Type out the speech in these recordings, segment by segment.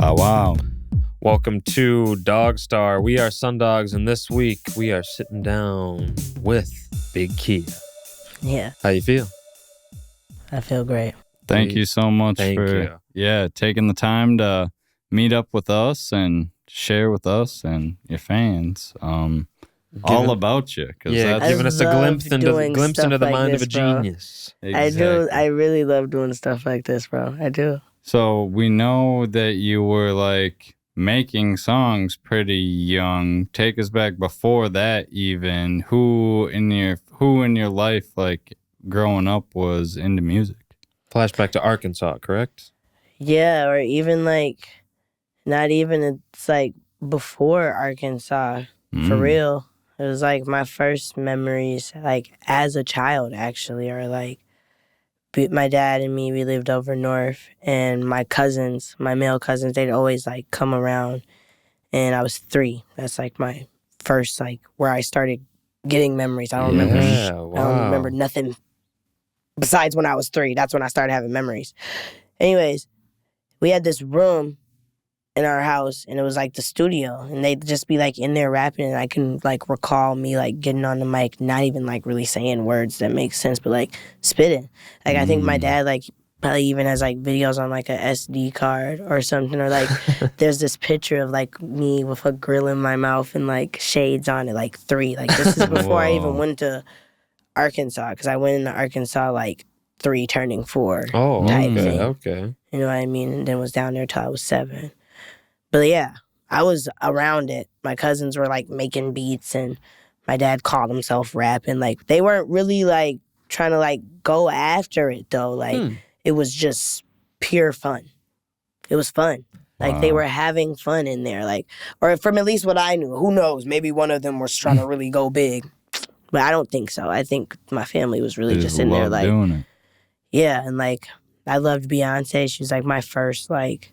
Bow wow. Welcome to DogStar. We are Sundogs, and this week we are sitting down with Bigg Kiaa. Yeah. How you feel? I feel great. Thank you so much for taking the time to meet up with us and share with us and your fans all about you. Giving us a glimpse into the like mind this, of a genius. I do. I really love doing stuff like this, bro. I do. So we know that you were like making songs pretty young. Take us back before that even. Who in your life, like growing up, was into music? Flashback to Arkansas, correct? Yeah, or even like, not even, it's like before Arkansas, for real. It was like my first memories, like as a child actually, are like, my dad and me, we lived over north, and my cousins, my male cousins, they'd always like come around, and I was 3. That's like my first, like, where I started getting memories. I don't remember. I don't remember nothing besides when I was 3. That's when I started having memories. Anyways, we had this room in our house, and it was like the studio, and they'd just be like in there rapping, and I can like recall me like getting on the mic, not even like really saying words that make sense, but like spitting. Like I think my dad like probably even has like videos on like a SD card or something, or like there's this picture of like me with a grill in my mouth and like shades on it, like 3. Like this is before I even went to Arkansas, because I went into Arkansas like 3 turning 4 type thing. Okay. You know what I mean? And then was down there till I was 7. But yeah, I was around it. My cousins were like making beats, and my dad called himself rapping. Like they weren't really like trying to like go after it though. Like it was just pure fun. It was fun. Like they were having fun in there. Like, or from at least what I knew. Who knows? Maybe one of them was trying to really go big. But I don't think so. I think my family was really just in there like doing it. Yeah, and like I loved Beyonce. She was like my first like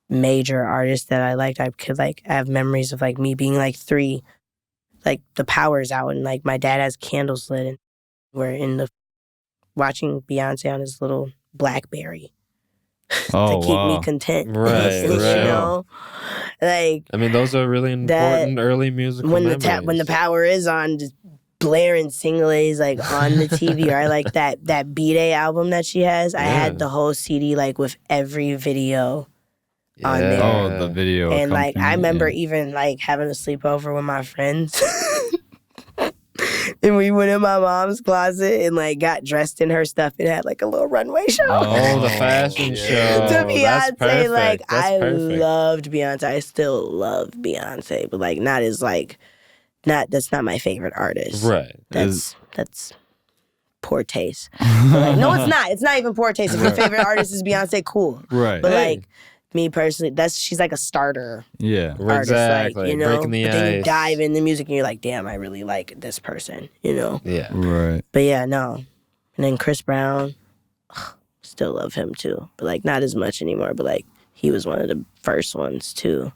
major artist that I liked. I could like have memories of like me being like 3, like the power's out, and like my dad has candles lit, and we're in the watching Beyonce on his little BlackBerry to keep me content. Right. You know, like I mean, those are really important early musical memories. When the power is on, just blaring singles like on the TV. Or I like that B-Day album that she has. I had the whole CD like with every video on there. Oh, the video. And like I remember even like having a sleepover with my friends. And we went in my mom's closet and like got dressed in her stuff. It had like a little runway show. Oh, the fashion show. To Beyonce, like I perfect. loved Beyonce. I still love Beyonce, but like that's not my favorite artist. Right. That's poor taste. Like, no, it's not. It's not even poor taste. If your favorite artist is Beyonce, cool. Right. But like me personally, she's like a starter artist, exactly. like, you know. Breaking the but then ice. you dive in the music and you're like, damn, I really like this person, you know. Yeah. Right. But yeah, no. And then Chris Brown, still love him too, but like not as much anymore. But like he was one of the first ones too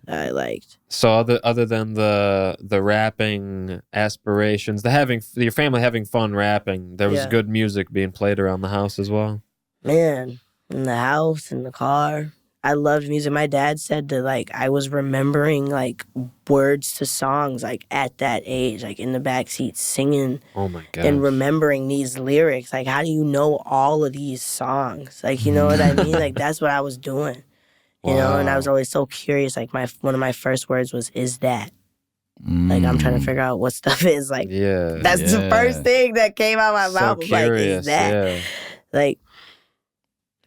that I liked. So other than the rapping aspirations, your family having fun rapping, there was good music being played around the house as well. Man, in the house, in the car, I loved music. My dad said that like I was remembering like words to songs like at that age, like in the backseat singing. Oh my god! And remembering these lyrics. Like, how do you know all of these songs? Like, you know what I mean? Like that's what I was doing. You know, and I was always so curious. Like one of my first words was, "Is that?" Like I'm trying to figure out what stuff is. Like, that's the first thing that came out of my mouth. Was like, "Is that?" Yeah. Like,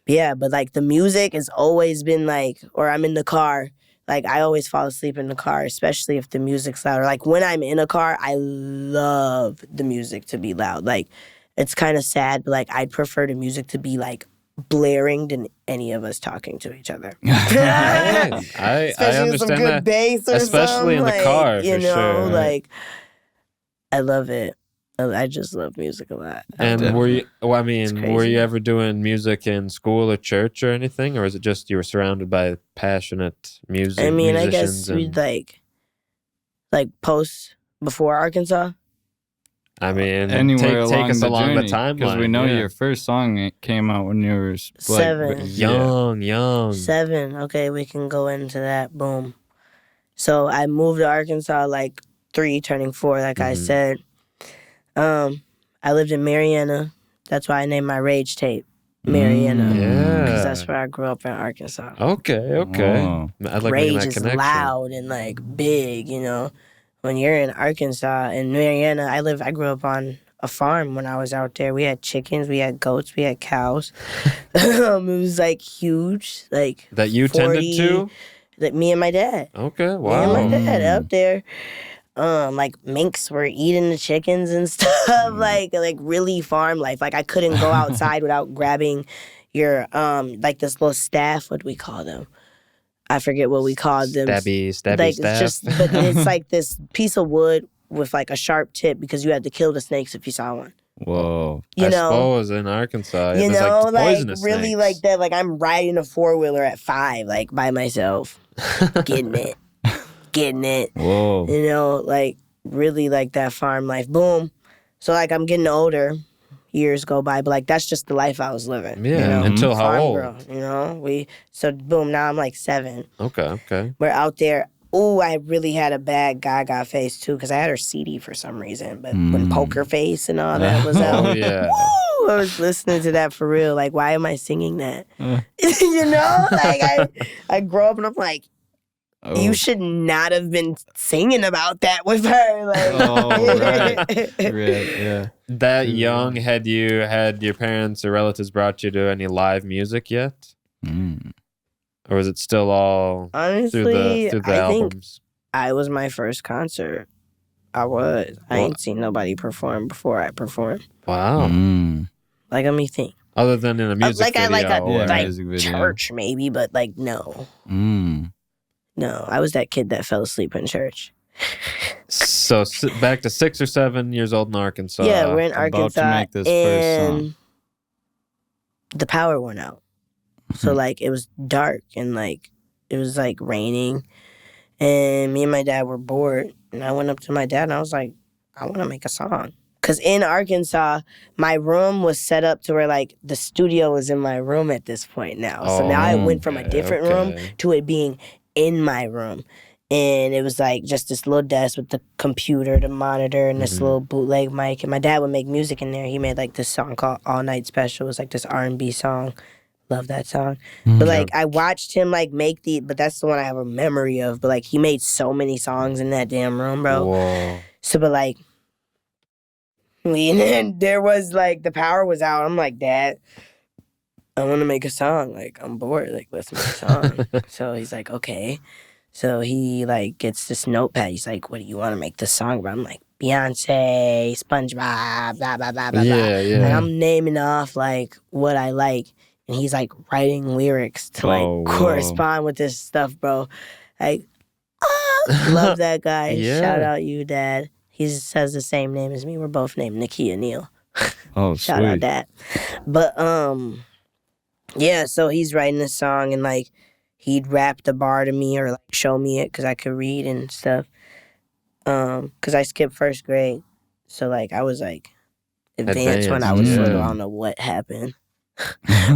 yeah, but like the music has always been like, or I'm in the car. Like I always fall asleep in the car, especially if the music's loud. Or like when I'm in a car, I love the music to be loud. Like it's kind of sad, but like I'd prefer the music to be like blaring than any of us talking to each other. I understand with some good that, bass or especially in the like, car. You for know, sure. like I love it. I just love music a lot. And were you crazy. ever doing music in school or church or anything, or is it just you were surrounded by passionate music? I mean, I guess musicians we'd like post before Arkansas. I mean, anywhere take us along the journey, timeline. because we know your first song came out when you were like, 7. Young. 7. Okay, we can go into that. Boom. So I moved to Arkansas like 3, turning 4, like I said. I lived in Marianna. That's why I named my rage tape Marianna. Yeah. Because that's where I grew up in Arkansas. Okay. Oh. I like Rage making that is connection. loud and like big, you know. When you're in Arkansas and Marianna, I grew up on a farm when I was out there. We had chickens, we had goats, we had cows. It was like huge, like That you 40, tended to? That me and my dad. Okay, wow. Me and my dad out there. Like minks were eating the chickens and stuff. Like really farm life. Like I couldn't go outside without grabbing your like this little staff. What do we call them? I forget what we called them. Stabby like, staff. It's just, but it's like this piece of wood with like a sharp tip because you had to kill the snakes if you saw one. Whoa. I suppose in Arkansas, you there's know, like poisonous really snakes. like that. Like I'm riding a 4-wheeler at 5, like by myself, getting it. Whoa. You know, like really like that farm life. Boom. So like I'm getting older. Years go by, but like that's just the life I was living. Yeah, you know? until how Farm old? girl, you know, so boom. Now I'm like 7. Okay. We're out there. Ooh, I really had a bad Gaga face too because I had her CD for some reason. But when Poker Face and all that was out, Oh yeah. woo, I was listening to that for real. Like, why am I singing that? You know, like I grow up and I'm like, you should not have been singing about that with her. Like, Yeah. That young, had your parents or relatives brought you to any live music yet? Or was it still all honestly, through the I albums? think I was my first concert. I ain't seen nobody perform before I performed. Wow. Like, let me think. Other than in a music video. Like music video. church maybe, but like no. No, I was that kid that fell asleep in church. So back to 6 or 7 years old in Arkansas. Yeah, we're in about Arkansas, to make this first song. and the power went out. So like it was dark and like it was like raining, and me and my dad were bored. And I went up to my dad and I was like, I want to make a song. Cause in Arkansas, my room was set up to where like the studio was in my room at this point now. So now I went from a different room to it being in my room. And it was like just this little desk with the computer, the monitor, and this little bootleg mic. And my dad would make music in there. He made like this song called All Night Special. It was like this R&B song. Love that song. But like I watched him like make but that's the one I have a memory of. But like he made so many songs in that damn room, bro. Whoa. So but like and then there was like the power was out. I'm like, Dad, I want to make a song. Like I'm bored. Like let's make a song. So he's like, okay. So he like gets this notepad. He's like, what do you want to make this song about? I'm like, Beyonce, SpongeBob, blah blah blah blah. Yeah. And I'm naming off like what I like. And he's like writing lyrics to like correspond with this stuff, bro. Like, love that guy. Yeah. Shout out you, Dad. He says the same name as me. We're both named Nakia Neal. Oh, Shout out Dad. But yeah. So he's writing this song and like he'd rap the bar to me or like show me it because I could read and stuff. Because I skipped first grade, so like I was like advanced when I was little. I don't know what happened.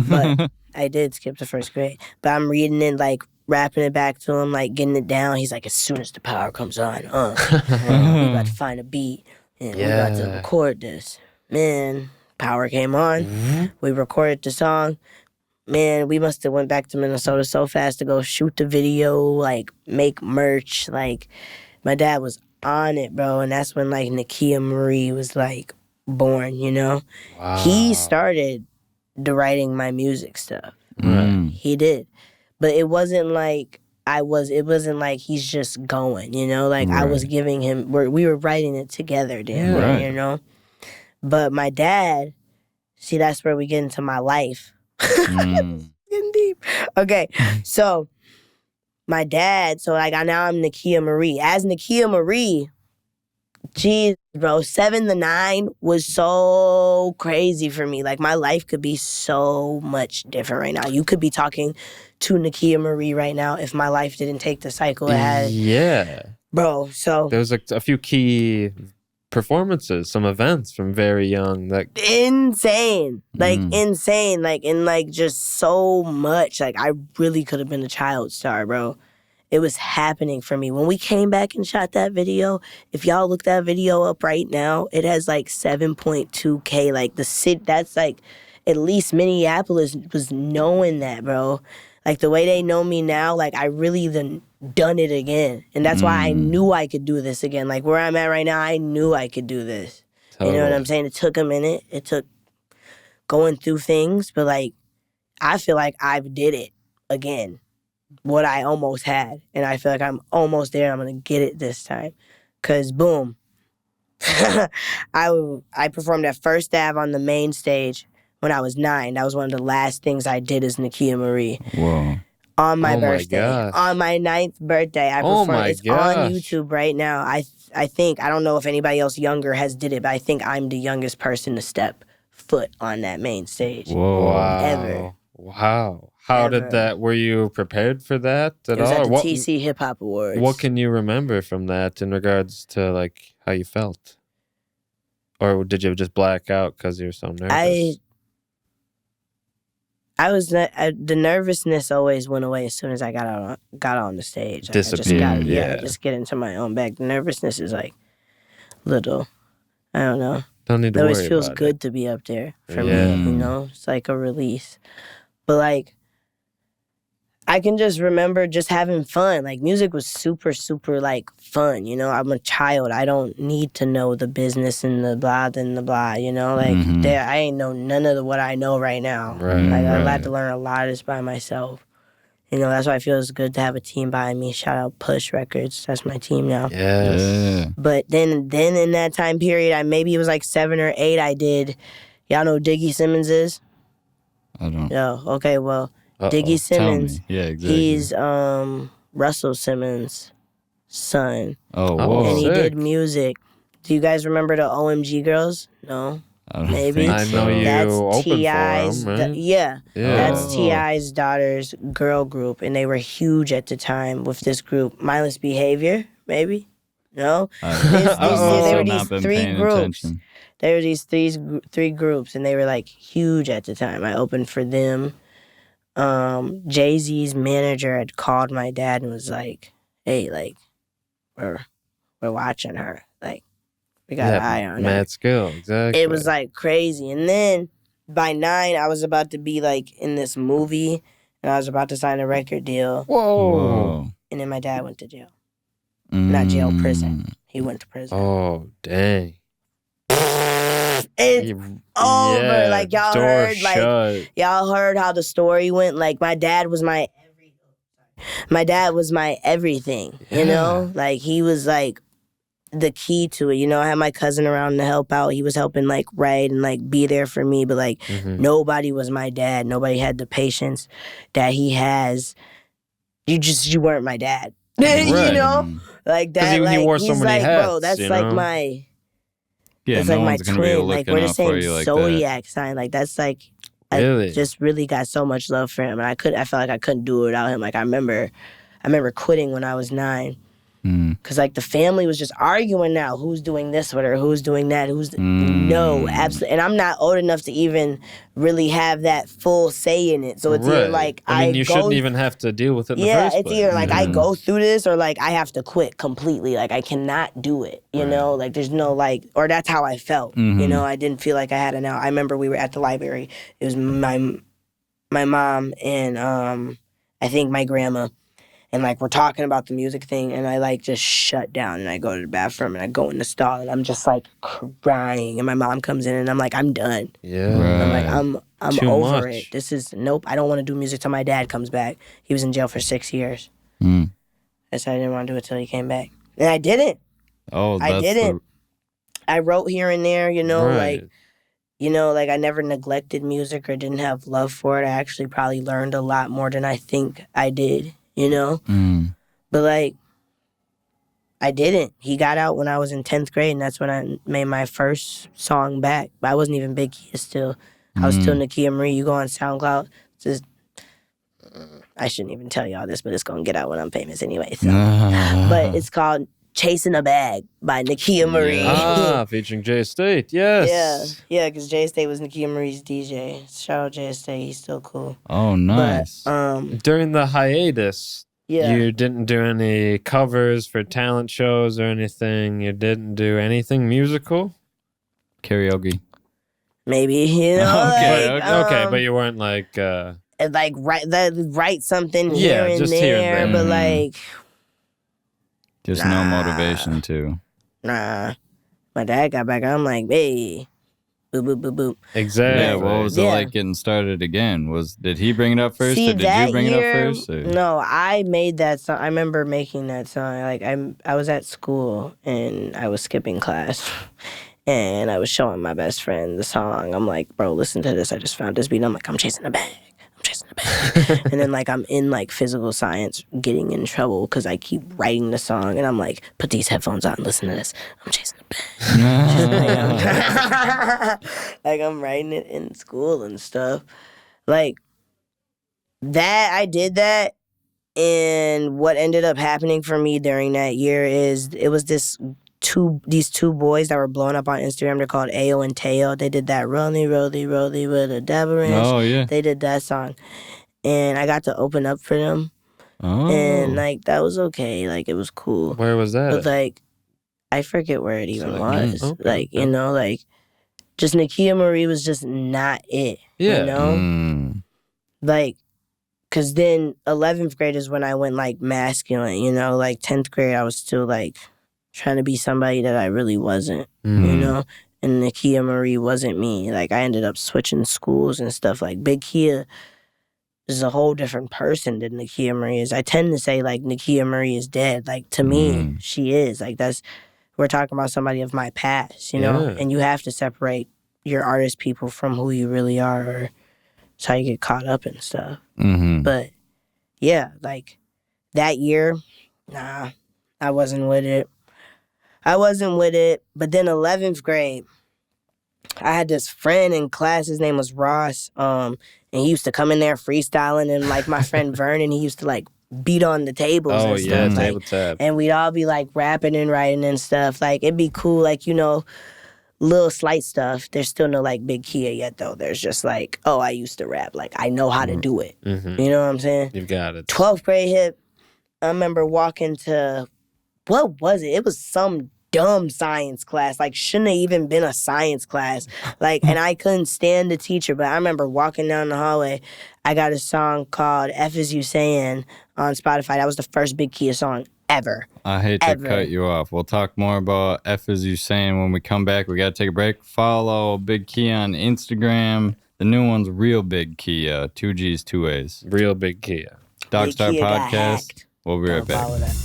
But I did skip the first grade. But I'm reading it, like rapping it back to him, like getting it down. He's like, as soon as the power comes on, we about to find a beat and we about to record this. Man, power came on. We recorded the song. Man, we must have went back to Minnesota so fast to go shoot the video, like make merch. Like my dad was on it, bro. And that's when like Nakia Marie was like born, you know? Wow. He started the writing my music stuff. He did. But it wasn't like it wasn't like he's just going, you know? Like I was giving him, we were writing it together, damn, you know? But my dad, see, that's where we get into my life. Getting deep. Okay, so my dad, so like now I'm Nakia Marie. As Nakia Marie, geez, bro, 7 to 9 was so crazy for me. Like my life could be so much different right now. You could be talking to Nakia Marie right now if my life didn't take the cycle it had. Yeah. Bro, so There's like a few key performances, some events from very young. Like insane, insane, and just so much. Like I really could have been a child star, bro. It was happening for me. When we came back and shot that video, if y'all look that video up right now, it has 7.2K. Like the city, that's at least Minneapolis was knowing that, bro. Like the way they know me now, I really done it again. And that's why I knew I could do this again. Like where I'm at right now, I knew I could do this. Totally. You know what I'm saying? It took a minute. It took going through things, but I feel like I've did it again. What I almost had. And I feel like I'm almost there. I'm going to get it this time. Because, boom. I performed at First Ave on the main stage when I was 9. That was one of the last things I did as Nakia Marie. Whoa. On my birthday. On my 9th birthday. I performed. It's on YouTube right now. I think, I don't know if anybody else younger has did it, but I think I'm the youngest person to step foot on that main stage. Whoa. Wow. Ever. Wow. How did that, were you prepared for that at all? It was at the TC Hip Hop Awards. What can you remember from that in regards to how you felt? Or did you just black out because you were so nervous? I was, the nervousness always went away as soon as I got on the stage. Disappeared, just get into my own bag. The nervousness is little, I don't know. Don't need to worry about it. It always feels good to be up there for me, It's like a release. But I can just remember just having fun. Music was super, super, fun, I'm a child. I don't need to know the business and the blah, then the blah, I ain't know none of what I know right now. Right, I had to learn a lot of this by myself. That's why I feel it's good to have a team behind me. Shout out Push Records. That's my team now. Yes. Yeah. But then in that time period, maybe it was 7 or 8, I did, y'all know who Diggy Simmons is? I don't. No. Okay, well, Diggy Simmons. Yeah, exactly. He's Russell Simmons' son. Oh, whoa. And he sick. did music. Do you guys remember the OMG Girls? No? Maybe. I know you opened T.I.'s, for them, right? yeah. That's T.I.'s daughter's girl group, and they were huge at the time with this group. Mindless Behavior, maybe? No? There were these 3 groups. Attention. There were these three groups, and they were huge at the time. I opened for them. Jay-Z's manager had called my dad and was like, "Hey, we're watching her. We got an eye on her." Mad skill, exactly. It was crazy. And then by 9, I was about to be in this movie, and I was about to sign a record deal. Whoa. And then my dad went to jail. Not jail, prison. He went to prison. Oh, dang. It's over. Y'all heard, shut. Y'all heard how the story went. My dad was my everything. He was the key to it. I had my cousin around to help out. He was helping write and be there for me. But nobody was my dad. Nobody had the patience that he has. You weren't my dad. Right. That. Because he wore so many hats. Bro, that's my. Yeah, it's no my one's gonna be twin. looking We're the out for same you like zodiac sign. That's Really? I just really got so much love for him, and I felt like I couldn't do it without him. I remember quitting when I was 9. Because the family was just arguing now. Who's doing this with her? Who's doing that? No, absolutely. And I'm not old enough to even really have that full say in it. So it's either you shouldn't even have to deal with it in the first place. It's either I go through this or I have to quit completely. I cannot do it, you know? There's no or that's how I felt, I didn't feel like I had an out. I remember we were at the library. It was my mom and I think my grandma. And we're talking about the music thing, and I just shut down, and I go to the bathroom, and I go in the stall, and I'm just crying, and my mom comes in, and I'm I'm done. Yeah. Right. I'm Too over much. it. This is nope. I don't want to do music till my dad comes back. He was in jail for 6 years. Mm. I said I didn't want to do it till he came back, and I didn't. Oh, I didn't. I wrote here and there, Right. I never neglected music or didn't have love for it. I actually probably learned a lot more than I think I did. But I didn't. He got out when I was in 10th grade, and that's when I made my first song back. But I wasn't even Bigg Kiaa still. I was still Nakia Marie. You go on SoundCloud. I shouldn't even tell y'all this, but it's going to get out when I'm famous anyway. So. But it's called Chasing a Bag by Nakia Marie. Yeah. Featuring Jay State. Yes. Yeah, because Jay State was Nakia Marie's DJ. Shout out Jay State, he's still cool. Oh, nice. But, during the hiatus, you didn't do any covers for talent shows or anything. You didn't do anything musical? Karaoke. maybe, you know. Okay, but you weren't like... write something here and just there, here and there. but like... Just no motivation to. Nah. My dad got back. I'm like, hey, boop, boop, boop, boop. Exactly. Yeah, what was it like getting started again? Did he bring it up first, or did you bring it up first? Or? No, I made that song. I remember making that song. Like I was at school and I was skipping class, and I was showing my best friend the song. I'm like, bro, listen to this. I just found this beat. I'm like, I'm chasing a bag. And then like I'm in like physical science getting in trouble because I keep writing the song and I'm like, put these headphones on, listen to this. I'm chasing a bag. Like I'm writing it in school and stuff. Like that, I did that. And what ended up happening for me during that year is it was these two boys that were blowing up on Instagram. They're called Ayo and Teo. They did that Rolly with a dabber ranch. Oh, yeah. They did that song. And I got to open up for them. Oh. And like that was okay. Like it was cool. Where was that? But like I forget where it even was. Okay. Like, you know, like just Nakia Marie was just not it. Yeah. You know? Like, cause then 11th grade is when I went like masculine, you know, like 10th grade I was still like trying to be somebody that I really wasn't, you know? And Nakia Marie wasn't me. Like I ended up switching schools and stuff. Like Bigg Kiaa is a whole different person than Nakia Marie is. I tend to say like Nakia Marie is dead. Like to me, she is. Like we're talking about somebody of my past, you know? And you have to separate your artist people from who you really are, or it's how you get caught up and stuff. But yeah, like that year, nah, I wasn't with it. But then 11th grade, I had this friend in class. His name was Ross. And he used to come in there freestyling. And like my friend Vernon, he used to like beat on the tables and stuff. Like, table tap. and we'd all be like rapping and writing and stuff. Like it'd be cool, like, you know, little slight stuff. There's still no like Bigg Kiaa yet though. There's just like, oh, I used to rap. Like I know how to do it. You know what I'm saying? You've got it. 12th grade hit. I remember walking to, what was it? It was some dumb science class. Like shouldn't have even been a science class. Like, and I couldn't stand the teacher, but I remember walking down the hallway. I got a song called F Is You Saying on Spotify. That was the first Bigg Kiaa song ever. I hate to cut you off. We'll talk more about F Is You Saying when we come back. We got to take a break. Follow Bigg Kiaa on Instagram. The new one's Real Bigg Kiaa. 2 G's, 2 A's. Real Bigg Kiaa. DogStar Bigg Kiaa Podcast. We'll be right back. Follow that.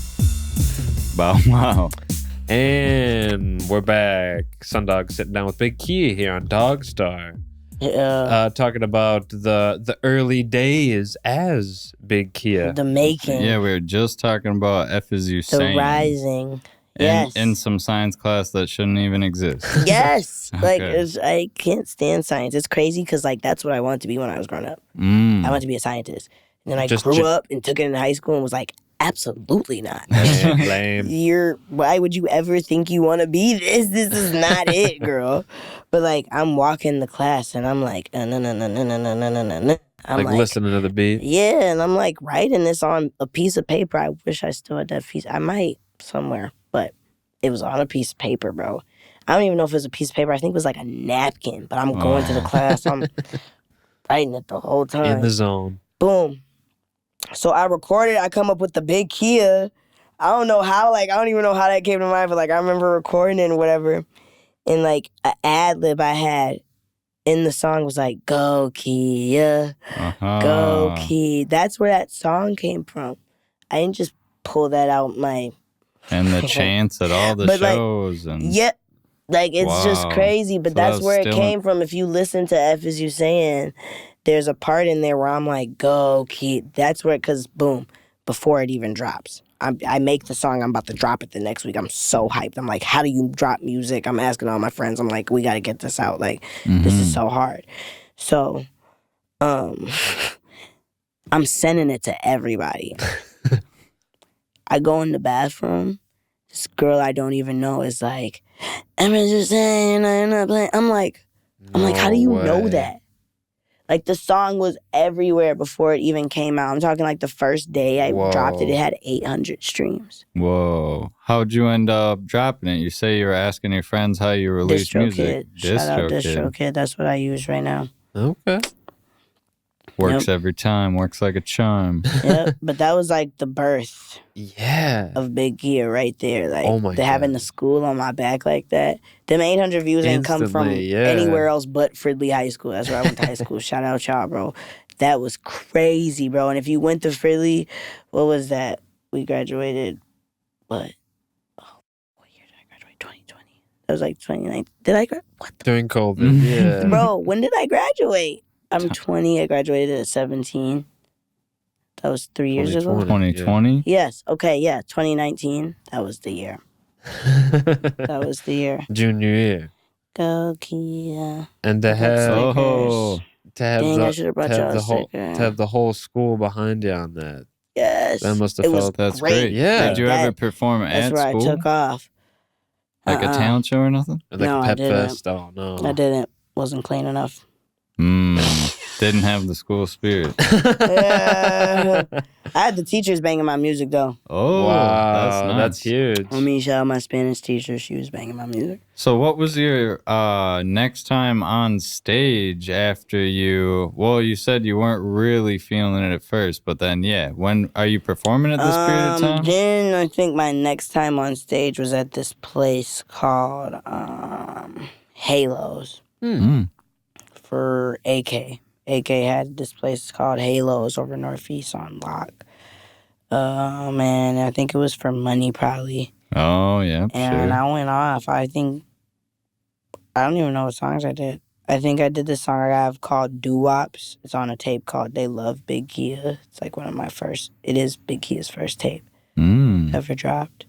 Bow wow. And we're back. Sundog sitting down with Bigg Kiaa here on DogStar. Talking about the early days as Bigg Kiaa. The making. Yeah, we were just talking about F Is You Saying. The rising. Yes. In some science class that shouldn't even exist. Yes. Like, Okay. I can't stand science. It's crazy because, like, that's what I wanted to be when I was growing up. I wanted to be a scientist. And then I grew up and took it in high school and was like, absolutely not. Lame. Why would you ever think you want to be this? This is not it, girl. But, like, I'm walking the class and I'm like, no. I'm like listening to the beat. Yeah, and I'm like writing this on a piece of paper. I wish I still had that piece. I might somewhere, but it was on a piece of paper, bro. I don't even know if it was a piece of paper. I think it was like a napkin, but I'm going to the class. I'm writing it the whole time. In the zone. Boom. So I recorded. I come up with the Bigg Kiaa. I don't know how, like, I don't even know how that came to mind, but, like, I remember recording it and whatever. And, like, an ad-lib I had in the song was like, go Kiaa, go Kiaa. That's where that song came from. I didn't just pull that out my... And the chants at all the shows. Like, and yeah, like, it's just crazy. But So that's that was where it still came from. If you listen to F Is You Saying, there's a part in there where I'm like, go Kiaa. That's where, because boom, before it even drops. I make the song, I'm about to drop it the next week. I'm so hyped. I'm like, how do you drop music? I'm asking all my friends. I'm like, we got to get this out. Like, this is so hard. So, I'm sending it to everybody. I go in the bathroom, this girl I don't even know is like, I'm just saying, I'm not playing. I'm like, how do you know that? Like, the song was everywhere before it even came out. I'm talking like the first day I dropped it, it had 800 streams. Whoa. How'd you end up dropping it? You say you were asking your friends how you release music. Shout out Distro Kid. That's what I use right now. Okay. Works every time. Works like a charm. Yep. But that was like the birth of Bigg Kiaa right there. Like, having the school on my back like that. Them 800 views ain't come from anywhere else but Fridley High School. That's where I went to high school. Shout out y'all, bro. That was crazy, bro. And if you went to Fridley, what was that? We graduated, what year did I graduate? 2020. That was like 2019. Did I graduate? What the? During COVID, yeah. Bro, when did I graduate? I'm 20. I graduated at 17. That was 3 years ago. 2020? Yes. Okay. Yeah. 2019. That was the year. That was the year. Junior year. Go Kiaa. And to have the whole school behind you on that. Yes. That must have felt that's great. Yeah. Did you ever perform at school? That's where I took off. Like a talent show or nothing? Like a pep fest? Oh no. I didn't. Wasn't clean enough. Didn't have the school spirit. Yeah. I had the teachers banging my music though. Oh, wow, that's huge. I mean, shout out my Spanish teacher. She was banging my music. So what was your next time on stage after you... Well, you said you weren't really feeling it at first, but then, yeah. When are you performing at this period of time? Then I think my next time on stage was at this place called Halos for AK. AK had this place called Halos over Northeast on Lock. Man, I think it was for money probably. Oh, yeah, and I went off. I think, I don't even know what songs I did. I think I did this song I have called Doo-Wops. It's on a tape called They Love Bigg Kiaa. It's like one of my first, it is Bigg Kiaa's first tape ever dropped.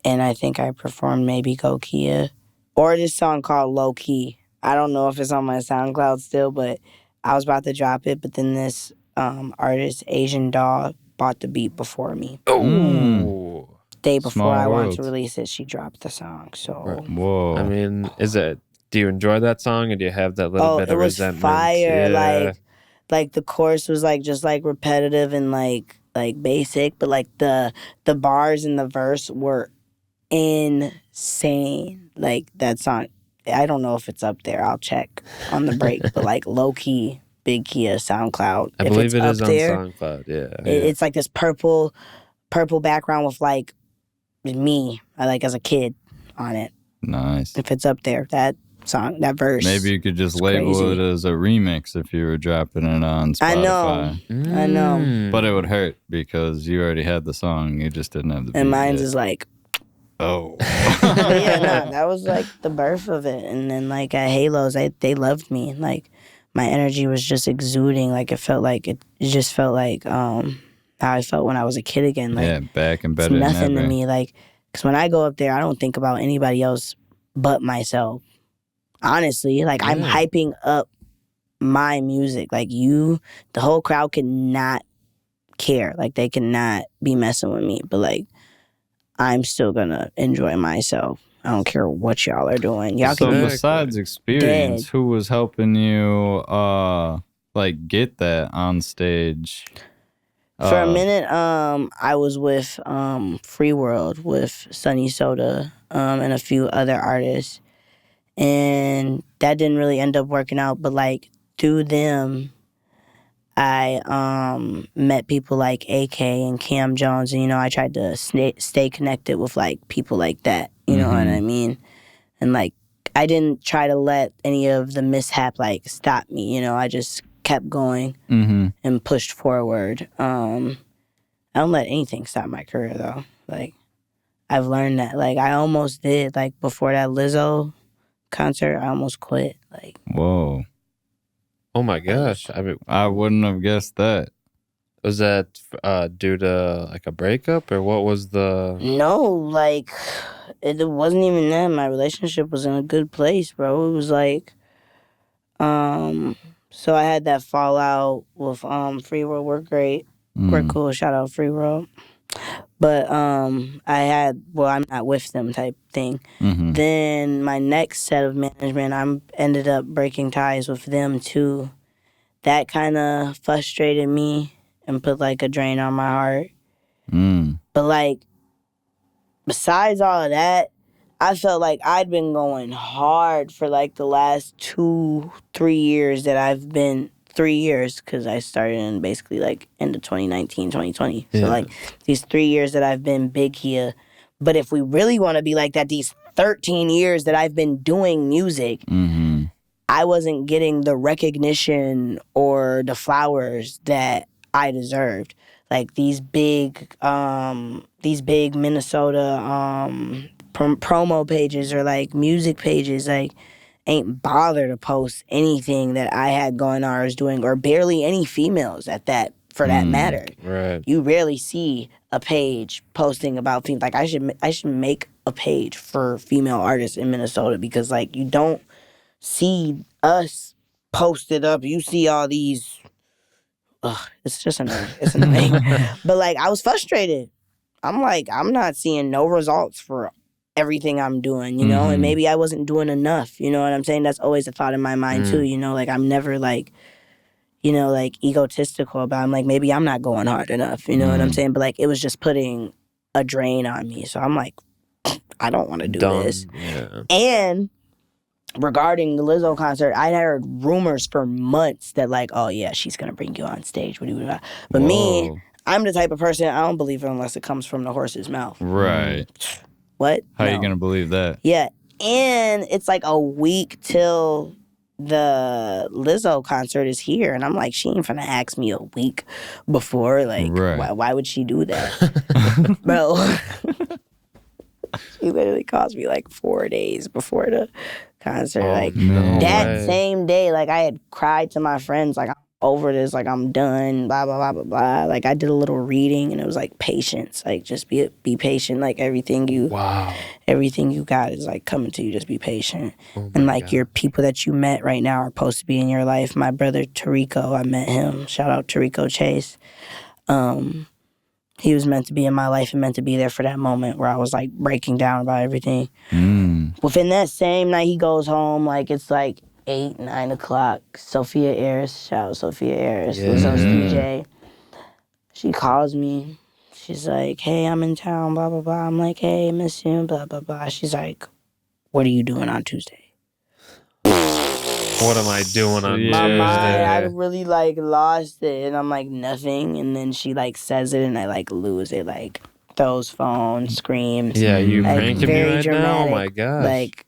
And I think I performed maybe Go Kiaa. Or this song called Low Key. I don't know if it's on my SoundCloud still, but I was about to drop it, but then this artist, Asian Doll, bought the beat before me. Oh. Day before I wanted to release it, she dropped the song. So, whoa. I mean, do you enjoy that song, or do you have that little bit of resentment? Oh, it was fire. Yeah. Like the chorus was like just like repetitive and like basic, but like the bars in the verse were insane. Like that song, I don't know if it's up there. I'll check on the break, but like low key, Bigg Kiaa SoundCloud. I believe it is on SoundCloud. Yeah, it's like this purple background with like me, like as a kid, on it. Nice. If it's up there, that song, that verse. Maybe you could just label it as a remix if you were dropping it on Spotify. I know. But it would hurt because you already had the song. You just didn't have the beat. And mine's is like. Oh. Yeah, no, that was like the birth of it. And then like at Halos, they loved me. Like my energy was just exuding. Like it just felt like how I felt when I was a kid again. Like, yeah, back and better. It's nothing to me. Like, because when I go up there, I don't think about anybody else but myself. Honestly, like I'm hyping up my music. Like the whole crowd cannot care. Like they cannot be messing with me. But like, I'm still gonna enjoy myself. I don't care what y'all are doing. Y'all so can besides experience, who was helping you like get that on stage? For a minute, I was with Free World with Sunny Soda and a few other artists. And that didn't really end up working out, but like through them I met people like AK and Cam Jones, and I tried to stay connected with like people like that, you know what I mean? And like I didn't try to let any of the mishap like stop me, I just kept going and pushed forward. I don't let anything stop my career though. Like I've learned that. Like I almost did, like before that Lizzo concert, I almost quit. Like whoa. Oh my gosh. I mean, I wouldn't have guessed that. Was that due to like a breakup, or what was the... No, like it wasn't even that. My relationship was in a good place, bro. It was like so I had that fallout with Free World. We're great. We're cool. Shout out Free World. But I'm not with them type thing. Mm-hmm. Then my next set of management, I ended up breaking ties with them too. That kind of frustrated me and put like a drain on my heart. But like, besides all of that, I felt like I'd been going hard for like the last 2-3 years that I've been 3 years because I started in basically like end of 2019, 2020. So like these 3 years that I've been Bigg Kiaa. But if we really want to be like that, these 13 years that I've been doing music, I wasn't getting the recognition or the flowers that I deserved. Like these big Minnesota promo pages or like music pages, like ain't bother to post anything that I had going on or was doing, or barely any females at that, for that matter. Right. You rarely see a page posting about females. Like I should make a page for female artists in Minnesota because like you don't see us posted up. You see all these. It's just annoying. It's annoying. But like I was frustrated. I'm like, I'm not seeing no results for everything I'm doing, you know? And maybe I wasn't doing enough, you know what I'm saying? That's always a thought in my mind too, you know? Like I'm never like, you know, like egotistical about it. I'm like, maybe I'm not going hard enough, you know what I'm saying? But like it was just putting a drain on me. So I'm like, I don't want to do this. Yeah. And regarding the Lizzo concert, I heard rumors for months that like, oh yeah, she's gonna bring you on stage. But me, I'm the type of person, I don't believe it unless it comes from the horse's mouth. Right. What? How are you going to believe that? Yeah. And it's like a week till the Lizzo concert is here. And I'm like, she ain't finna ask me a week before. Like, why would she do that? Bro. She literally calls me like 4 days before the concert. Same day, like I had cried to my friends, like I'm over this, like I'm done, blah blah blah blah blah. Like I did a little reading and it was like patience, like just be patient. Like everything you got is like coming to you. Just be patient. And like your people that you met right now are supposed to be in your life. My brother Tarico, I met him. Shout out Tarico Chase. He was meant to be in my life and meant to be there for that moment where I was like breaking down about everything. Within that same night, he goes home. Like it's like 8, 9 o'clock. Sophia Ayers, shout out Sophia Ayers, Lizzo's DJ. She calls me. She's like, hey, I'm in town, blah, blah, blah. I'm like, hey, miss you, blah, blah, blah. She's like, what are you doing on Tuesday? What am I doing on Tuesday? My mind, I really like lost it. And I'm like, nothing. And then she like says it and I like lose it. Like throws phone, screams. Yeah, you like, cranking me right now? Oh my gosh. Like,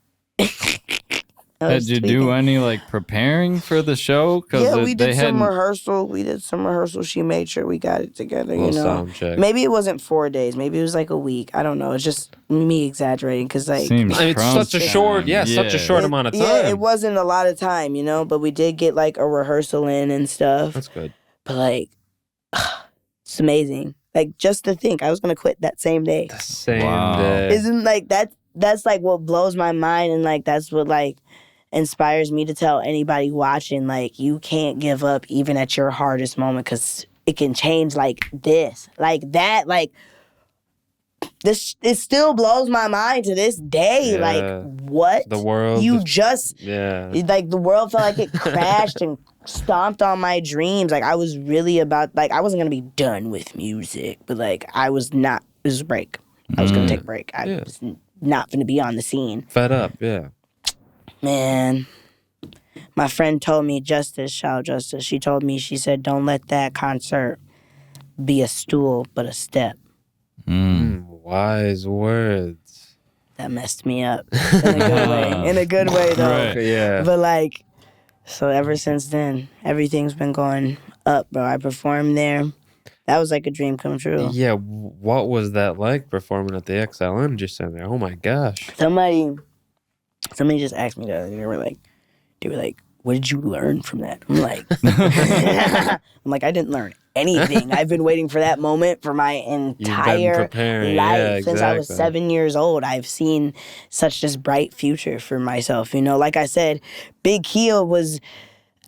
Did you do any like preparing for the show? Yeah, we did some rehearsal. She made sure we got it together. You know, sound check. Maybe it wasn't 4 days. Maybe it was like a week. I don't know. It's just me exaggerating because like it's such a short, such a short amount of time. Yeah, it wasn't a lot of time, you know. But we did get like a rehearsal in and stuff. That's good. But like, it's amazing. Like just to think, I was gonna quit that same day. The same day. Isn't like that? That's like what blows my mind, and like that's what like inspires me to tell anybody watching, like, you can't give up even at your hardest moment because it can change like this, like that, like this. It still blows my mind to this day. Like, what? The world. You just, like, the world felt like it crashed and stomped on my dreams. Like, I was really about, like, I wasn't going to be done with music, but, like, I was not, it was a break. I was going to take a break. I was not going to be on the scene. Fed up, Man, my friend told me, Justice, shout out Justice, she told me, she said, don't let that concert be a stool, but a step. Wise words. That messed me up in a good way. In a good way, though. Right, yeah. But, like, so ever since then, everything's been going up, bro. I performed there. That was like a dream come true. Yeah, what was that like performing at the XL Energy Center? Oh, my gosh. Somebody just asked me that. They were like, what did you learn from that? I'm like, I didn't learn anything. I've been waiting for that moment for my entire life. Since I was 7 years old. I've seen such this bright future for myself. You know, like I said, Bigg Kiaa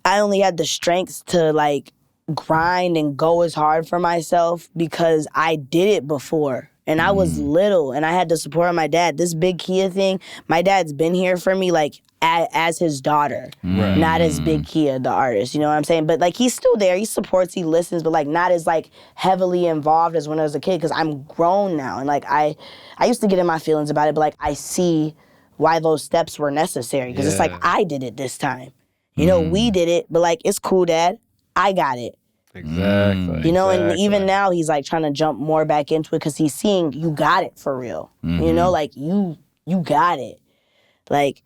I only had the strength to like grind and go as hard for myself because I did it before. And I was little, and I had to support my dad. This Bigg Kiaa thing, my dad's been here for me, like, as his daughter. Right. Not as Bigg Kiaa, the artist, you know what I'm saying? But, like, he's still there. He supports, he listens, but, like, not as, like, heavily involved as when I was a kid, because I'm grown now. And, like, I used to get in my feelings about it, but, like, I see why those steps were necessary, because it's like, I did it this time. You know, we did it, but, like, it's cool, Dad. I got it. Exactly. You know, and even now he's like trying to jump more back into it because he's seeing you got it for real. You know, like you got it. Like,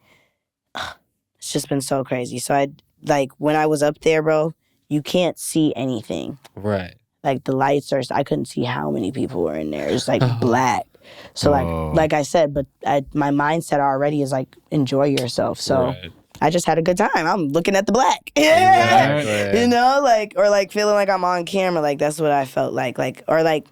it's just been so crazy. So like when I was up there, bro, you can't see anything. Right. Like the lights I couldn't see how many people were in there. It's like black. So like I said, but my mindset already is like enjoy yourself. So. Right. I just had a good time. I'm looking at the black. Exactly. You know, like, or like feeling like I'm on camera. Like, that's what I felt like. Like, or like,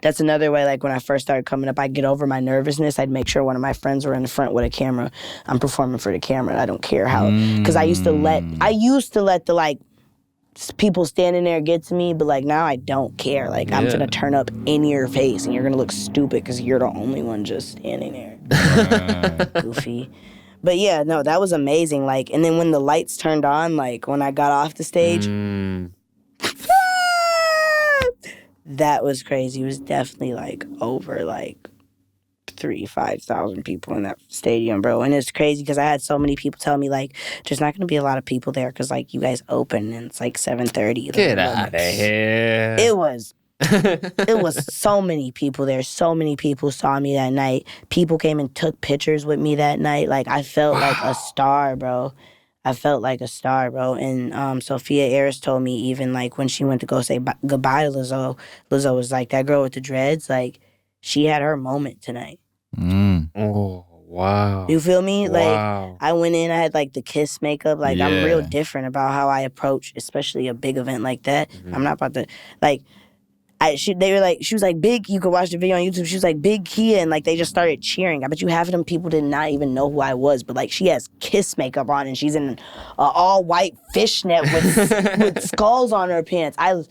that's another way, like, when I first started coming up, I'd get over my nervousness. I'd make sure one of my friends were in the front with a camera. I'm performing for the camera. I don't care how. Because I used to let the, like, people standing there get to me, but, like, now I don't care. Like, I'm going to turn up in your face, and you're going to look stupid because you're the only one just standing there. Goofy. But yeah, no, that was amazing. Like, and then when the lights turned on, like when I got off the stage, that was crazy. It was definitely like over like 5,000 people in that stadium, bro. And it's crazy because I had so many people tell me like, there's not going to be a lot of people there because like you guys open and it's like 7:30. Get out of here. It was so many people there. So many people saw me that night. People came and took pictures with me that night. Like, I felt like a star, bro. And Sophia Ayers told me even, like, when she went to go say goodbye to Lizzo, Lizzo was like, that girl with the dreads, like, she had her moment tonight. Oh, wow. You feel me? Wow. Like, I went in, I had, like, the Kiss makeup. Like, I'm real different about how I approach, especially a big event like that. I'm not about to, like... she was like, Bigg, you could watch the video on YouTube. She was like, Bigg Kiaa, and like they just started cheering. I bet you half of them people did not even know who I was, but like she has Kiss makeup on and she's in an all white fishnet with skulls on her pants. I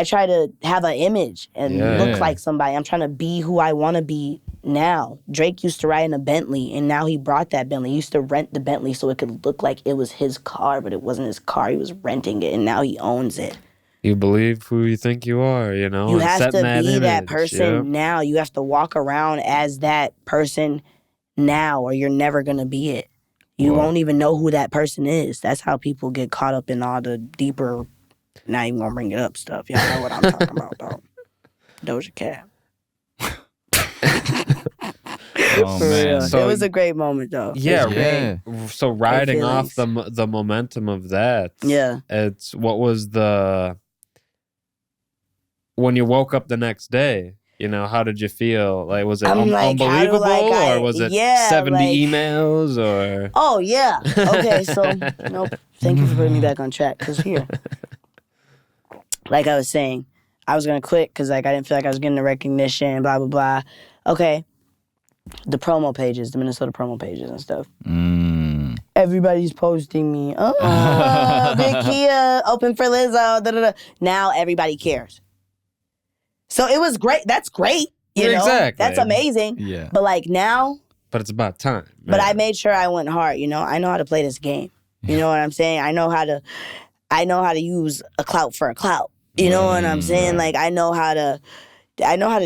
try to have an image and look like somebody. I'm trying to be who I want to be now. Drake used to ride in a Bentley, and now he brought that Bentley. He used to rent the Bentley so it could look like it was his car, but it wasn't his car. He was renting it, and now he owns it. You believe who you think you are, you know? You have to be that person now. now. You have to walk around as that person now, or you're never going to be it. You won't even know who that person is. That's how people get caught up in all the deeper, not even going to bring it up stuff. Y'all know what I'm talking about, dog. Doja Cat. Oh, man. So, it was a great moment, though. Yeah. So riding off the momentum of that. Yeah. What was when you woke up the next day, you know, how did you feel? Like, was it unbelievable or was it 70 emails or? Oh, yeah. Okay, so, nope. Thank you for putting me back on track, because here, like I was saying, I was going to quit because, like, I didn't feel like I was getting the recognition, blah, blah, blah. Okay. The promo pages, the Minnesota promo pages and stuff. Everybody's posting me. Oh, Bigg Kiaa, open for Lizzo. Da, da, da. Now everybody cares. So it was great. That's great. You know? Exactly. That's amazing. Yeah. But like now. But it's about time. Man. But I made sure I went hard. You know, I know how to play this game. You know what I'm saying? I know how to use a clout for a clout. You know what I'm saying? Like I know how to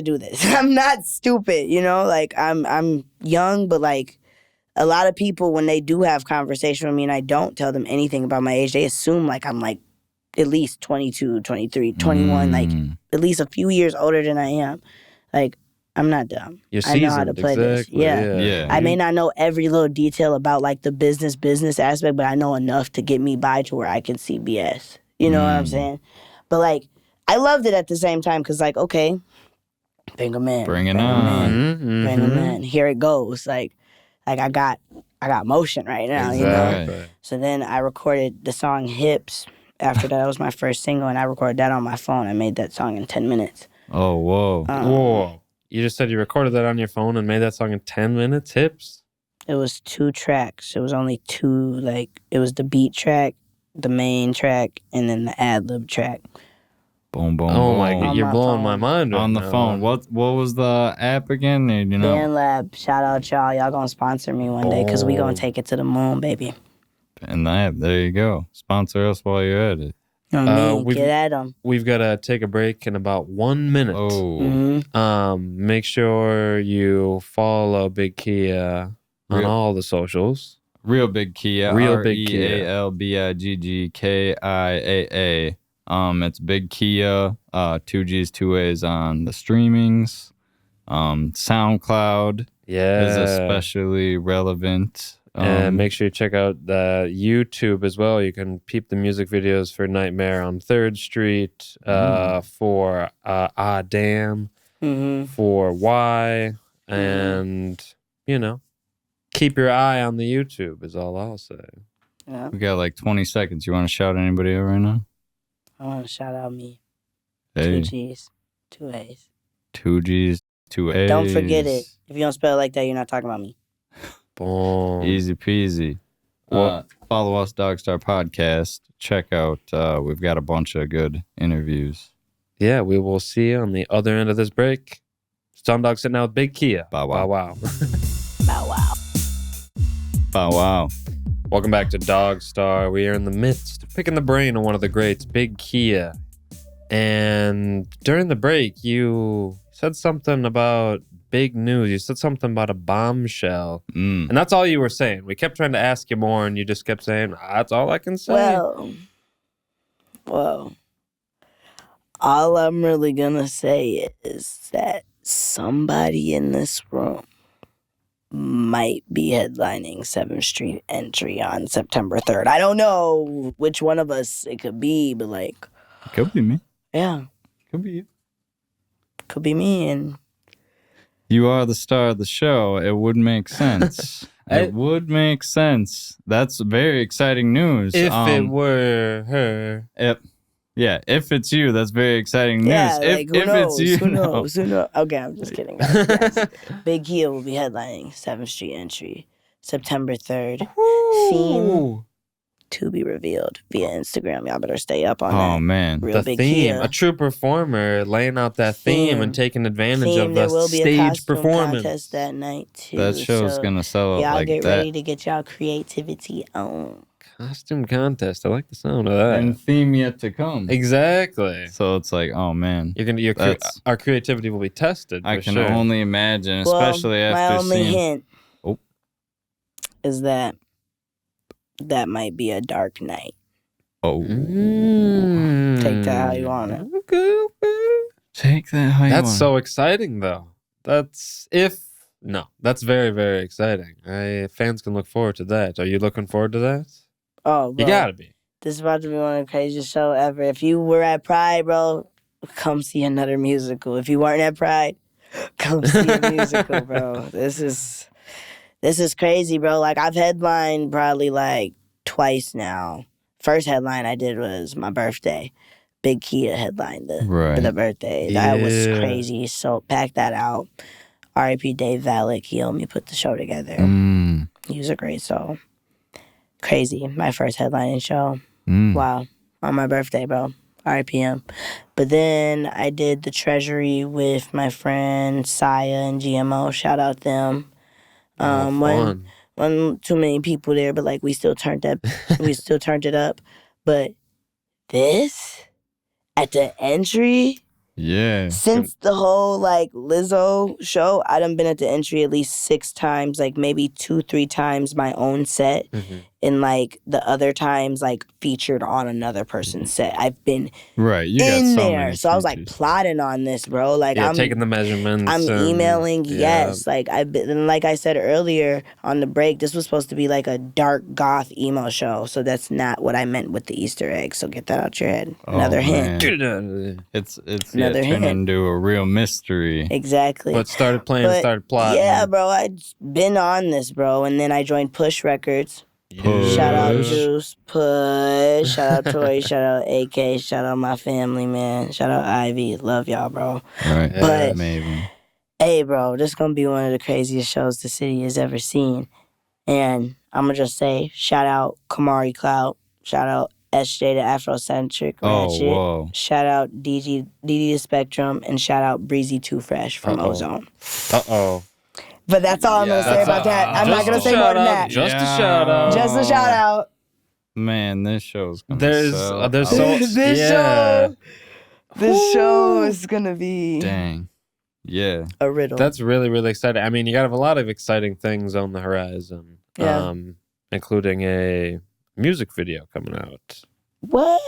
do this. I'm not stupid, you know? Like, I'm young, but, like, a lot of people, when they do have conversation with me and I don't tell them anything about my age, they assume, like, I'm, like, at least 22, 23, 21, like, at least a few years older than I am. Like, I'm not dumb. You're I know how to play this. Yeah. I may not know every little detail about, like, the business aspect, but I know enough to get me by to where I can see BS. You know what I'm saying? But, like, I loved it at the same time because, like, okay, bring them in. Bring it on. Bring them in. Here it goes. Like I got motion right now, Exactly. you know? So then I recorded the song Hips. After that was my first single, and I recorded that on my phone. I made that song in 10 minutes. Oh, whoa. Whoa. You just said you recorded that on your phone and made that song in 10 minutes? Hips? It was 2 tracks. It was only 2, like, it was the beat track, the main track, and then the ad-lib track. Boom, boom, Oh boom. my god, On you're my blowing my phone. mind right On the now. phone. What was the app again? You know? Band Lab, shout out y'all. Y'all gonna sponsor me one day because we gonna take it to the moon, baby. And that, there you go. Sponsor us while you're at it. You know what I mean? we've- Get at them. We've got to take a break in about 1 minute. Oh. Make sure you follow Bigg Kiaa on all the socials. Real Bigg Kiaa. Real Bigg Kiaa. RealBiggKiaa. It's Bigg Kiaa. 2 G's, 2 A's on the streamings. SoundCloud is especially relevant. And make sure you check out the YouTube as well. You can peep the music videos for Nightmare on 3rd Street, for Ah Damn, for Why, and, keep your eye on the YouTube is all I'll say. Yeah. We got like 20 seconds. You want to shout anybody out right now? I want to shout out me. Hey. 2 G's, 2 A's. 2 G's, 2 A's. Don't forget it. If you don't spell it like that, you're not talking about me. Boom. Easy peasy. Follow us, DogStar Podcast. Check out, we've got a bunch of good interviews. Yeah, we will see you on the other end of this break. Sundog sitting out with Bigg Kiaa. Bow wow. Bow wow. Bow wow. Bow wow. Welcome back to DogStar. We are in the midst of picking the brain of one of the greats, Bigg Kiaa. And during the break, you said something about big news. You said something about a bombshell. And that's all you were saying. We kept trying to ask you more, and you just kept saying, that's all I can say. Well, all I'm really going to say is that somebody in this room might be headlining 7th Street Entry on September 3rd. I don't know which one of us it could be, but It could be me. Yeah. Could be you. Could be me, and you are the star of the show. It would make sense. It would make sense. That's very exciting news. If it were her. If it's you, that's very exciting news. Yeah, if who knows? it's you, who knows? Who knows? Okay, I'm just kidding. Guys. Bigg Kiaa will be headlining 7th Street Entry September 3rd. Theme to be revealed via Instagram. Y'all better stay up on that. Oh, man. Real the Bigg theme. Kiaa. A true performer laying out that theme and taking advantage of there the will be a stage costume performance. contest that night, too. That show's so going to sell out y'all like get that. ready to get y'all creativity on. Costume contest. I like the sound of that. And theme yet to come. Exactly. So it's like, oh, man. Our creativity will be tested. I can sure. only imagine, especially after my only seeing... hint is that might be a dark night. Oh. Take that how you want it. Okay. Take that how you want That's so exciting, though. That's very, very exciting. Fans can look forward to that. Are you looking forward to that? Oh, bro. You gotta be. This is about to be one of the craziest shows ever. If you were at Pride, bro, come see another musical. If you weren't at Pride, come see a musical, bro. This is crazy, bro. Like, I've headlined probably like twice now. First headline I did was my birthday. Bigg Kiaa headlined the birthday. That was crazy. So pack that out. R.I.P. Dave Valek. He helped me put the show together. He was a great soul. Crazy. My first headlining show. Wow. On my birthday, bro. R.I.P. him. But then I did the Treasury with my friend Saya and GMO. Shout out them. Fun. Wasn't too many people there, but like we still turned it up. But this at the Entry, since the whole like Lizzo show, I done been at the Entry at least 6 times, like maybe 2-3 times my own set, and like the other times like featured on another person's set. I've been you in got there, so I was like plotting on this, bro. Like I'm taking the measurements. I'm emailing, yes. Like like I said earlier on the break, this was supposed to be like a dark goth emo show. So that's not what I meant with the Easter egg. So get that out your head. Another hint. It's Another turned hint. into a real mystery. Exactly. But started playing and started plotting. Yeah, bro. I'd been on this, bro. And then I joined Push Records. Shout out Juice, Push. Shout out Tori. Shout out AK. Shout out my family, man. Shout out Ivy. Love y'all, bro. Right. But maybe. Hey, bro, this gonna be one of the craziest shows the city has ever seen. And I'm gonna just say, shout out Kamari Cloud. Shout out SJ the Afrocentric Oh, Ratchet. whoa. Shout out DD the Spectrum, and shout out Breezy Too Fresh from Ozone. Uh-oh. But that's all I'm gonna say about that. I'm not gonna say more than that. Just a shout out. Just a shout out. Man, this show's gonna There's sell so This show is gonna be Dang. Yeah. a riddle. That's really, really exciting. I mean, you got a lot of exciting things on the horizon. Yeah. Including a music video coming out. What?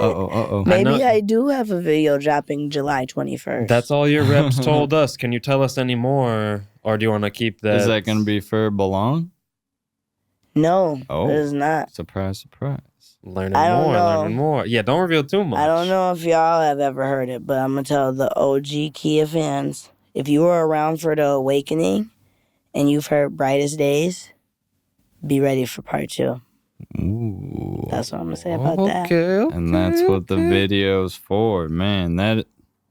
Uh-oh. Maybe I do have a video dropping July 21st. That's all your reps told us. Can you tell us any more? Or do you want to keep that? Is that gonna be for Belong? No, Oh. it is not. Surprise, surprise. Learning I don't know. learning more. Yeah, don't reveal too much. I don't know if y'all have ever heard it, but I'm going to tell the OG Kiaa fans. If you were around for the Awakening and you've heard Brightest Days, be ready for part 2. Ooh. That's what I'm going to say about that. Okay, And that's what the video's for. Man,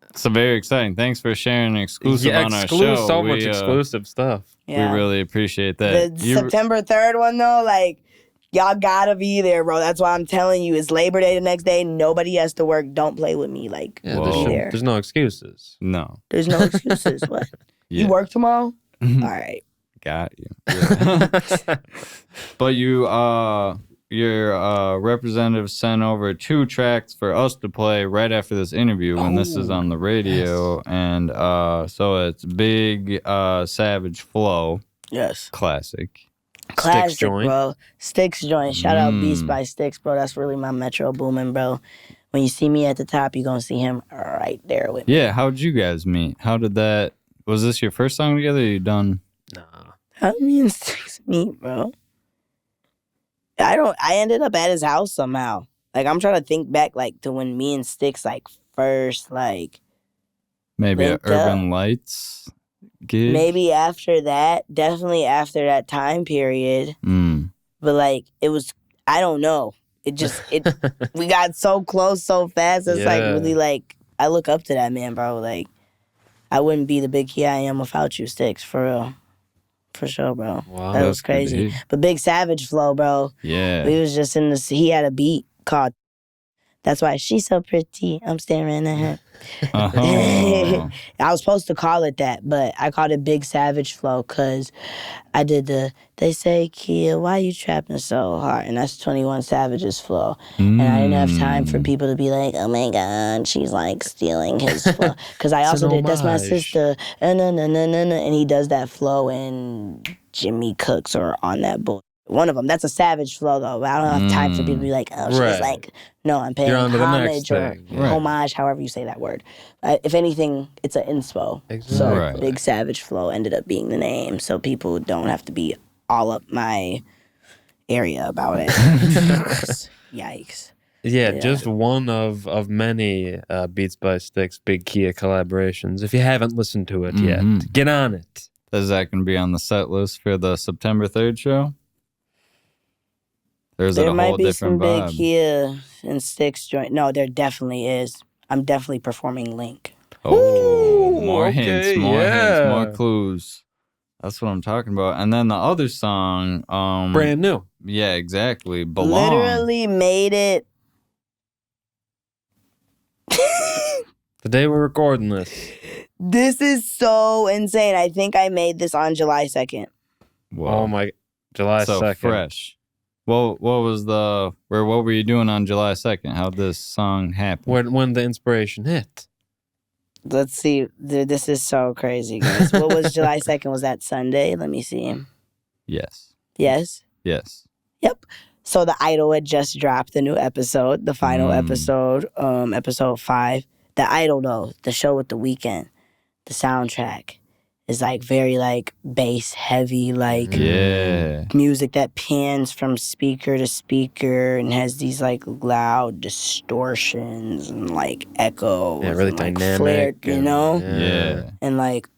it's very exciting. Thanks for sharing exclusive on our show. So much exclusive stuff. Yeah. We really appreciate that. The September 3rd one, though, like, y'all gotta be there, bro. That's why I'm telling you. It's Labor Day the next day. Nobody has to work. Don't play with me. Like, Yeah, Whoa. be there. there's no excuses. No. There's no excuses. What? Yeah. You work tomorrow? All right. Got you. Yeah. But your representative sent over 2 tracks for us to play right after this interview when this is on the radio. Yes. And so it's Big Savage Flow. Yes. Classic. Classic, joint. bro. Sticks joint. Shout out Beast by Sticks, bro. That's really my Metro Boomin, bro. When you see me at the top, you're going to see him right there with me. Yeah, how'd you guys meet? How did that... Was this your first song together or you done... Nah. How did me and Sticks meet, bro? I ended up at his house somehow. Like, I'm trying to think back, like, to when me and Sticks, like, first, like... Maybe a linked Urban up. Lights gig? Maybe after that. Definitely after that time period. Mm. But, like, it was... I don't know. We got so close so fast. It's, like, Yeah. really, like... I look up to that man, bro. Like, I wouldn't be the Bigg Kiaa I am without you, Sticks, for real. For sure, bro. Wow. That That's was good to crazy. hear. But Big Savage Flow, bro. Yeah. We was just in this. He had a beat called. That's why she's so pretty. I'm staring at her. Oh. I was supposed to call it that, but I called it Big Savage Flow because I did they say, Kiaa, why you trapping so hard? And that's 21 Savage's flow. And I didn't have time for people to be like, oh my God, she's like stealing his flow. Because I It's also an did, that's my homage. sister. And he does that flow, and Jimmy Cooks or on that boy. One of them. That's a Savage flow, though. But I don't have time for people to be like, oh, she's Right. like, no, I'm paying You're on to the next homage or thing. Right. homage, however you say that word. If anything, it's an inspo. Exactly. So Right. Big Savage Flow ended up being the name, so people don't have to be all up my area about it. Yikes. Yeah, Yeah. just one of many Beats by Sticks Bigg Kiaa collaborations. If you haven't listened to it yet, get on it. Is that going to be on the set list for the September 3rd show? Or is it There a might whole be some different Big vibe? Kiaa and Sticks joint. No, there definitely is. I'm definitely performing Link. Oh, more okay, hints, more yeah. more clues. That's what I'm talking about. And then the other song, Brand new. yeah, exactly. Belong. Literally made it. The day we're recording this. This is so insane. I think I made this on July 2nd. Whoa. Oh my, July so 2nd. fresh. What were you doing on July 2nd? How'd this song happen? When the inspiration hit. Let's see. This is so crazy, guys. What was July 2nd? Was that Sunday? Let me see. Yes. Yes. Yes. Yep. So the Idol had just dropped the new episode, the final episode, episode 5. The Idol, though, the show with The Weeknd, the soundtrack is like very like bass heavy, like Yeah. music that pans from speaker to speaker and has these like loud distortions and like echoes. Yeah, really and, like, dynamic. flared, you know? Yeah. And like,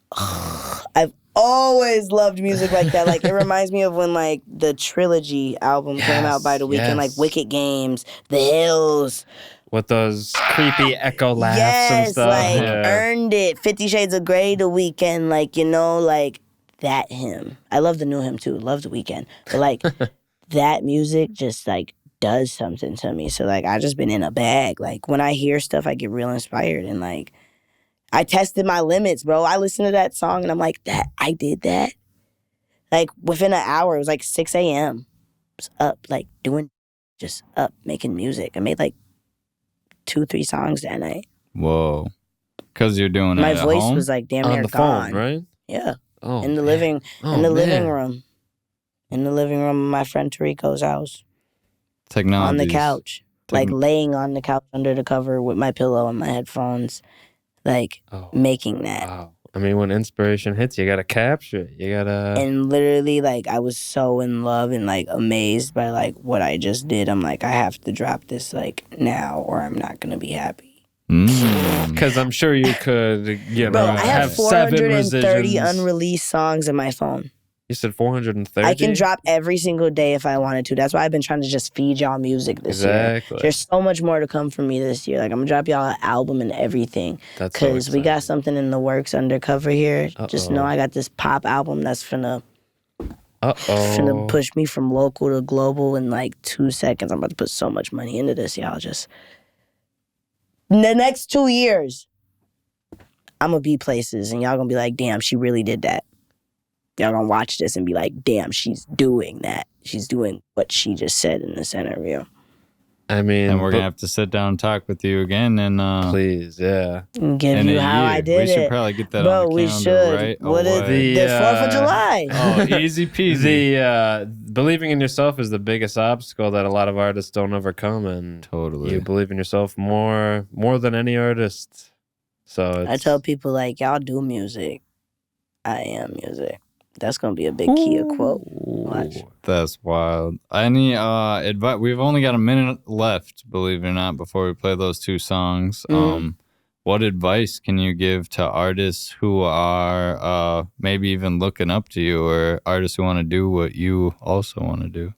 I've always loved music like that. Like, it reminds me of when like the Trilogy album came out by The Weeknd, yes. like Wicked Games, The Hills. With those creepy echo laughs Yes, and stuff. like yeah. Earned It, 50 Shades of Grey, The Weeknd, like, you know, like that hymn. I love the new hymn too, love The Weeknd. But like that music just like does something to me. So, like, I just been in a bag. Like, when I hear stuff, I get real inspired. And, like, I tested my limits, bro. I listened to that song, and I'm like, I did that? Like, within an hour, it was like 6 a.m. I was up, like, just up, making music. I made, like, 2-3 songs that night. Whoa. Because you're doing My it at voice home? was, like, damn On near the gone. phone, right? Yeah. Oh, in the man. living Oh, in the man. living room. In the living room of my friend Tarico's house. Technology. On the couch. Like laying on the couch under the cover with my pillow and my headphones. Like making that. Wow. I mean, when inspiration hits, you gotta capture it. You gotta. And literally, like, I was so in love and, like, amazed by, like, what I just did. I'm like, I have to drop this, like, now or I'm not gonna be happy. Because I'm sure you could, you know, Bro, I have 7 430 residuals. unreleased songs in my phone. You said 430? I can drop every single day if I wanted to. That's why I've been trying to just feed y'all music this year. There's so much more to come from me this year. Like, I'm gonna drop y'all an album and everything. Because we got something in the works undercover here. Just know I got this pop album that's finna push me from local to global in like 2 seconds. I'm about to put so much money into this, y'all. Just in the next 2 years, I'm gonna be places and y'all gonna be like, damn, she really did that. Y'all gonna watch this and be like, damn, she's doing that. She's doing what she just said in this interview. I mean, and we're gonna have to sit down and talk with you again, and please, yeah, and give you how I did it. We should probably get that Bro, on the calendar, we should. right? What is the 4th of July? Oh, easy peasy. The believing in yourself is the biggest obstacle that a lot of artists don't overcome, and totally, you believe in yourself more than any artist. So I tell people, like, y'all do music. I am music. That's gonna be a Bigg Kiaa quote. Watch. That's wild. Any advice? We've only got a minute left, believe it or not, before we play those 2 songs. What advice can you give to artists who are maybe even looking up to you, or artists who want to do what you also want to do?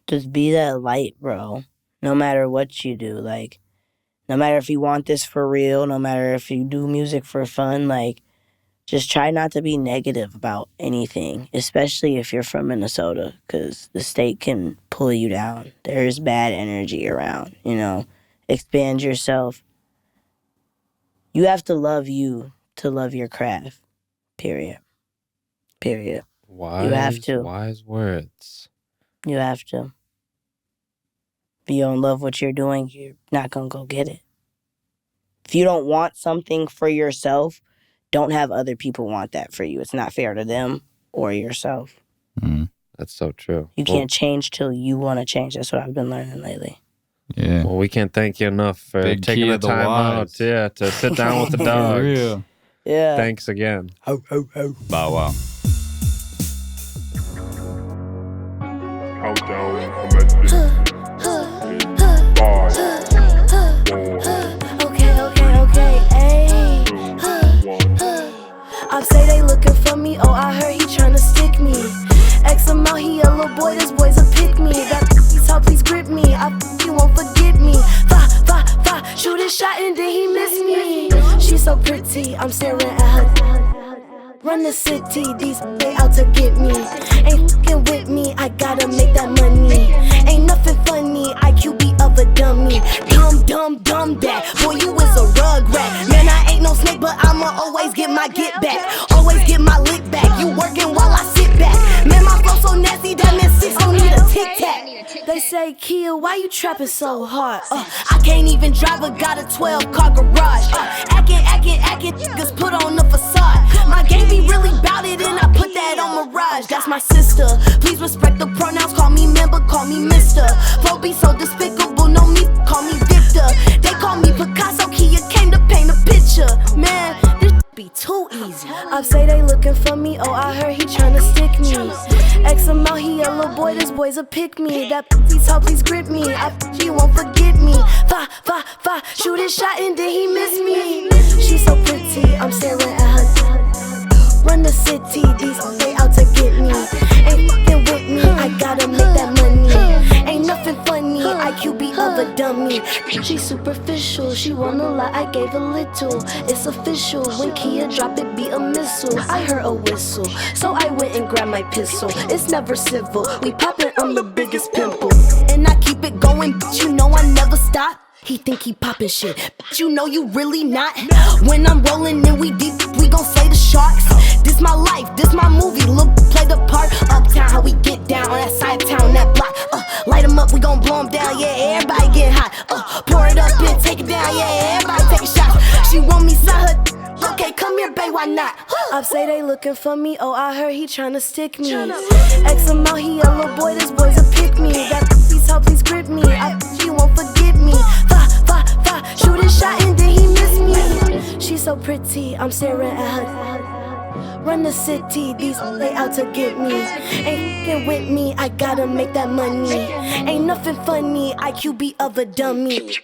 Just be that light, bro. No matter what you do, like, no matter if you want this for real, no matter if you do music for fun, like, just try not to be negative about anything, especially if you're from Minnesota, because the state can pull you down. There's bad energy around, you know. Expand yourself. You have to love you to love your craft, period. You have to. Wise words. You have to. If you don't love what you're doing, you're not going to go get it. If you don't want something for yourself, don't have other people want that for you. It's not fair to them or yourself. That's so true. You can't change till you want to change. That's what I've been learning lately. Yeah. Well, we can't thank you enough for Bigg taking Kiaa the time out. Yeah, to sit down with the dogs. Yeah. Thanks again. Bow wow. Countdown commencing. 5, 4, Okay, ayy. 2, 1. I say they looking for me, oh I heard he tryna stick me. X amount, he a little boy, this boy's a pick me. That please help, please grip me, he won't forget me. Shoot his shot and then he miss me. She's so pretty, I'm staring at her. Run the city, these they out to get me. Ain't fucking with me, I gotta make that money. Ain't nothing funny, IQB of a dummy. Dumb that, boy you is a rug rat. Man I ain't no snake, but I'ma always get my get back. Always get my lick back, you working while I sit back. Man my flow so nasty, that man 6 don't need a tic-tac. They say, Kiaa, why you trapping so hard? I can't even drive, but got a 12-car garage. Acting, niggas put on the facade. My game be really bout it, and I put that on Mirage. That's my sister. Please respect the pronouns, call me member, call me mister. Flow be so despicable, no me, call me Victor. They call me Picasso, Kiaa came to paint a picture. Man, this be too easy. I say they looking for me, oh I heard he tryna stick me. X amount, he a little boy, this boy's a pick me. That please help, please grip me, he won't forget me. Shoot his shot and then he miss me. She's so pretty, I'm staring at her. Run the city, these they out to get me. Ain't fucking with me, I gotta make that money. Ain't nothing funny, IQB of a dumb. dummy. She superficial, she want a lot, I gave a little. It's official, when Kiaa drop it be a missile. I heard a whistle, so I went and grabbed my pistol. It's never civil, we poppin', I'm the biggest pimple. And I keep it going, but you know I never stop. He think he poppin' shit, but you know you really not. When I'm rollin' and we deep, we gon' slay the sharks. This my life, this my movie, look, play the part. Uptown, how we get down on that side town, that block. Light 'em up, we gon' blow 'em down, yeah, everybody get hot. Pour it up and take it down, yeah, everybody taking shots. She want me side her, okay, come here, babe, why not? Up say they looking for me, oh, I heard he tryna stick me. X him out, he a little boy, this boy's a pick me. That please help, please grip me, he won't forget me. Shoot a shot and then he miss me. She's so pretty, I'm staring at her. Run the city, these they out to get me. Ain't f***ing with me, I gotta make that money. Ain't nothing funny, IQB of a dummy.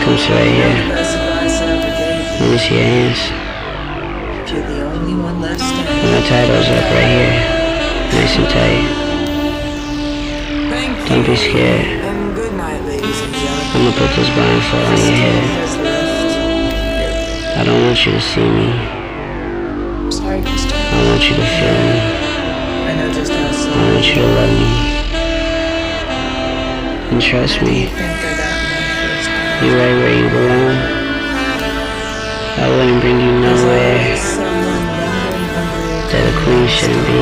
Comes right here. Let me see your hands. You're the only one left standing. I'm gonna tie those up right here. Nice and tight. Don't be scared. And good night, ladies and gentlemen. I'm gonna put this blindfold on your head. I don't want you to see me. I'm sorry, Mr. I want you to feel me. I know just how I sorry. want you to love me. And trust Do you me. think I got my first time? You're right where you belong. I wouldn't bring you nowhere that a queen shouldn't be.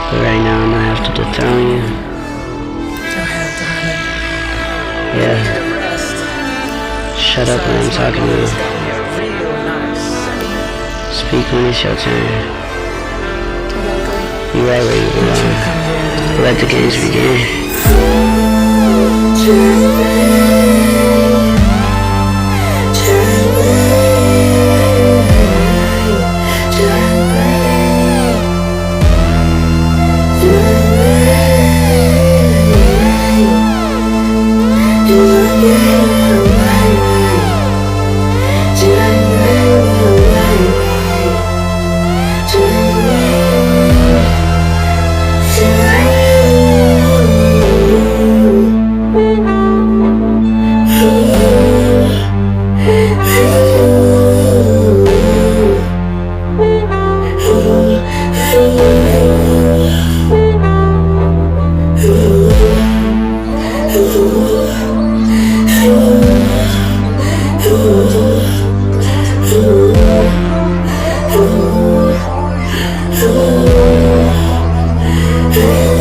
But right now I'm gonna have to dethrone you. Don't have to, honey. Yeah. Get a rest. Shut up when I'm talking to you. Got me a real nice. Speak when it's your turn. Okay. You're right where you belong. Come here. Let the games begin. Yeah. ooh, ooh.